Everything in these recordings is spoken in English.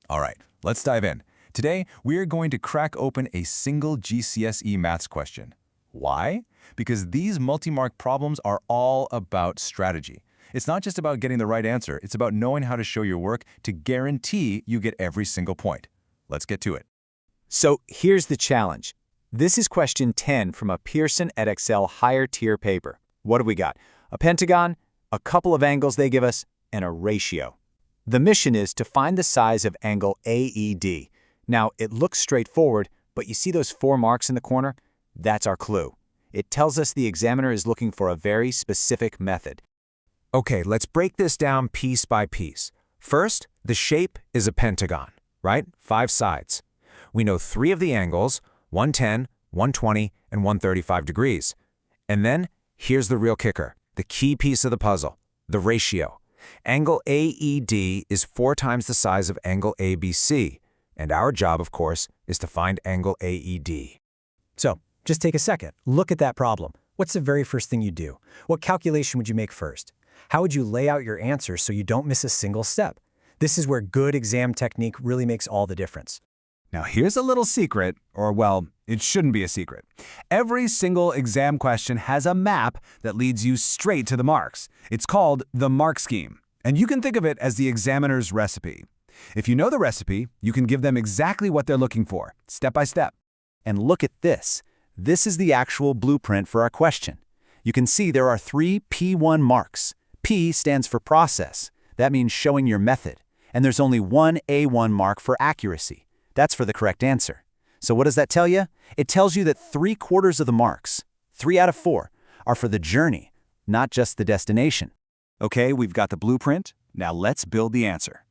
All right, let's dive in. Today, we're going to crack open a single GCSE maths question. Why? Because these multi-mark problems are all about strategy. It's not just about getting the right answer, it's about knowing how to show your work to guarantee you get every single point. Let's get to it. So here's the challenge. This is question 10 from a Pearson Edexcel higher tier paper. What have we got? A pentagon, a couple of angles they give us, and a ratio. The mission is to find the size of angle AED. Now, it looks straightforward, but you see those 4 marks in the corner? That's our clue. It tells us the examiner is looking for a very specific method. Okay, let's break this down piece by piece. First, the shape is a pentagon, right? 5 sides. We know 3 of the angles, 110, 120, and 135 degrees. And then, here's the real kicker, the key piece of the puzzle, the ratio. Angle AED is 4 times the size of angle ABC, and our job, of course, is to find angle AED. So, just take a second. Look at that problem. What's the very first thing you do? What calculation would you make first? How would you lay out your answer so you don't miss a single step? This is where good exam technique really makes all the difference. Now here's a little secret, or well, it shouldn't be a secret. Every single exam question has a map that leads you straight to the marks. It's called the mark scheme, and you can think of it as the examiner's recipe. If you know the recipe, you can give them exactly what they're looking for, step by step. And look at this. This is the actual blueprint for our question. You can see there are 3 P1 marks. P stands for process. That means showing your method. And there's only 1 A1 mark for accuracy. That's for the correct answer. So what does that tell you? It tells you that 3/4 of the marks, 3 out of 4, are for the journey, not just the destination. Okay, we've got the blueprint. Now let's build the answer.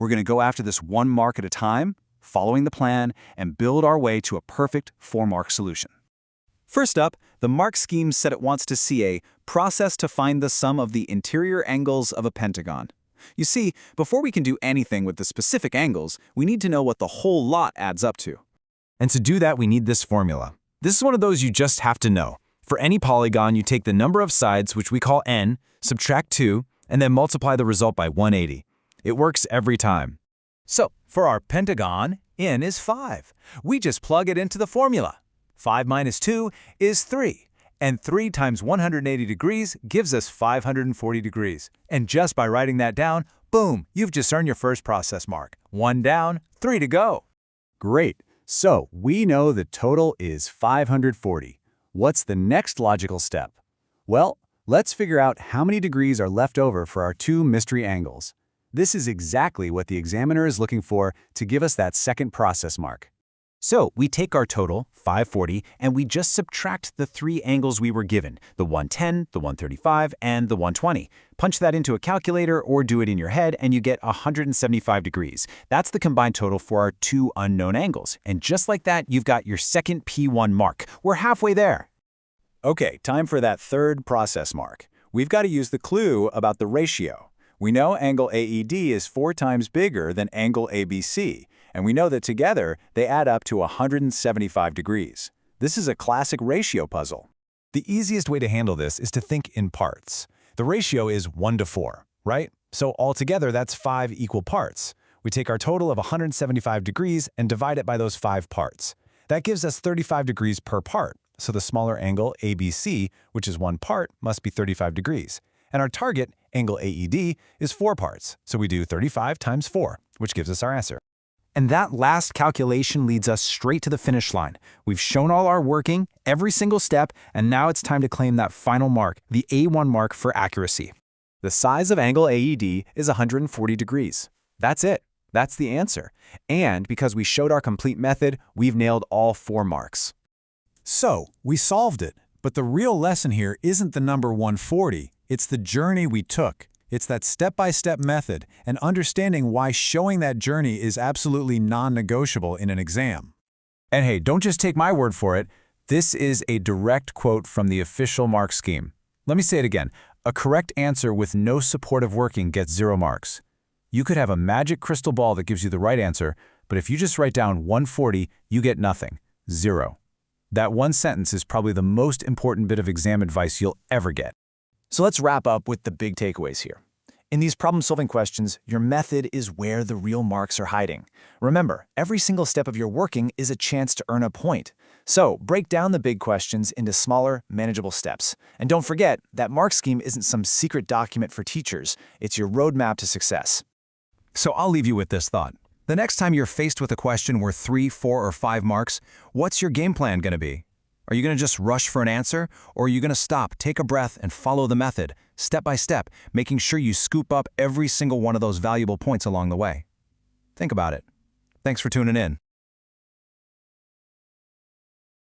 We're going to go after this 1 mark at a time, following the plan, and build our way to a perfect 4-mark solution. First up, the mark scheme said it wants to see a process to find the sum of the interior angles of a pentagon. You see, before we can do anything with the specific angles, we need to know what the whole lot adds up to. And to do that, we need this formula. This is one of those you just have to know. For any polygon, you take the number of sides, which we call n, subtract 2, and then multiply the result by 180. It works every time. So, for our pentagon, n is 5. We just plug it into the formula. 5 minus 2 is 3. And 3 times 180 degrees gives us 540 degrees. And just by writing that down, boom, you've just earned your first process mark. 1 down, 3 to go. Great. So we know the total is 540. What's the next logical step? Well, let's figure out how many degrees are left over for our 2 mystery angles. This is exactly what the examiner is looking for to give us that second process mark. So we take our total, 540, and we just subtract the 3 angles we were given, the 110, the 135, and the 120. Punch that into a calculator or do it in your head and you get 175 degrees. That's the combined total for our 2 unknown angles. And just like that, you've got your second P1 mark. We're halfway there. Okay, time for that third process mark. We've got to use the clue about the ratio. We know angle AED is 4 times bigger than angle ABC. And we know that together, they add up to 175 degrees. This is a classic ratio puzzle. The easiest way to handle this is to think in parts. The ratio is 1 to 4, right? So altogether, that's 5 equal parts. We take our total of 175 degrees and divide it by those 5 parts. That gives us 35 degrees per part. So the smaller angle, ABC, which is 1 part, must be 35 degrees. And our target, angle AED, is 4 parts. So we do 35 times 4, which gives us our answer. And that last calculation leads us straight to the finish line. We've shown all our working, every single step, and now it's time to claim that final mark, the A1 mark for accuracy. The size of angle AED is 140 degrees. That's it. That's the answer. And because we showed our complete method, we've nailed all 4 marks. So, we solved it. But the real lesson here isn't the number 140. It's the journey we took. It's that step-by-step method and understanding why showing that journey is absolutely non-negotiable in an exam. And hey, don't just take my word for it. This is a direct quote from the official mark scheme. Let me say it again. A correct answer with no supportive working gets 0 marks. You could have a magic crystal ball that gives you the right answer, but if you just write down 140, you get nothing, 0. That one sentence is probably the most important bit of exam advice you'll ever get. So let's wrap up with the big takeaways here. In these problem-solving questions, your method is where the real marks are hiding. Remember, every single step of your working is a chance to earn a point. So, break down the big questions into smaller, manageable steps. And don't forget, that mark scheme isn't some secret document for teachers. It's your roadmap to success. So I'll leave you with this thought. The next time you're faced with a question worth 3, 4, or 5 marks, what's your game plan going to be? Are you going to just rush for an answer, or are you going to stop, take a breath, and follow the method, step by step, making sure you scoop up every single one of those valuable points along the way? Think about it. Thanks for tuning in.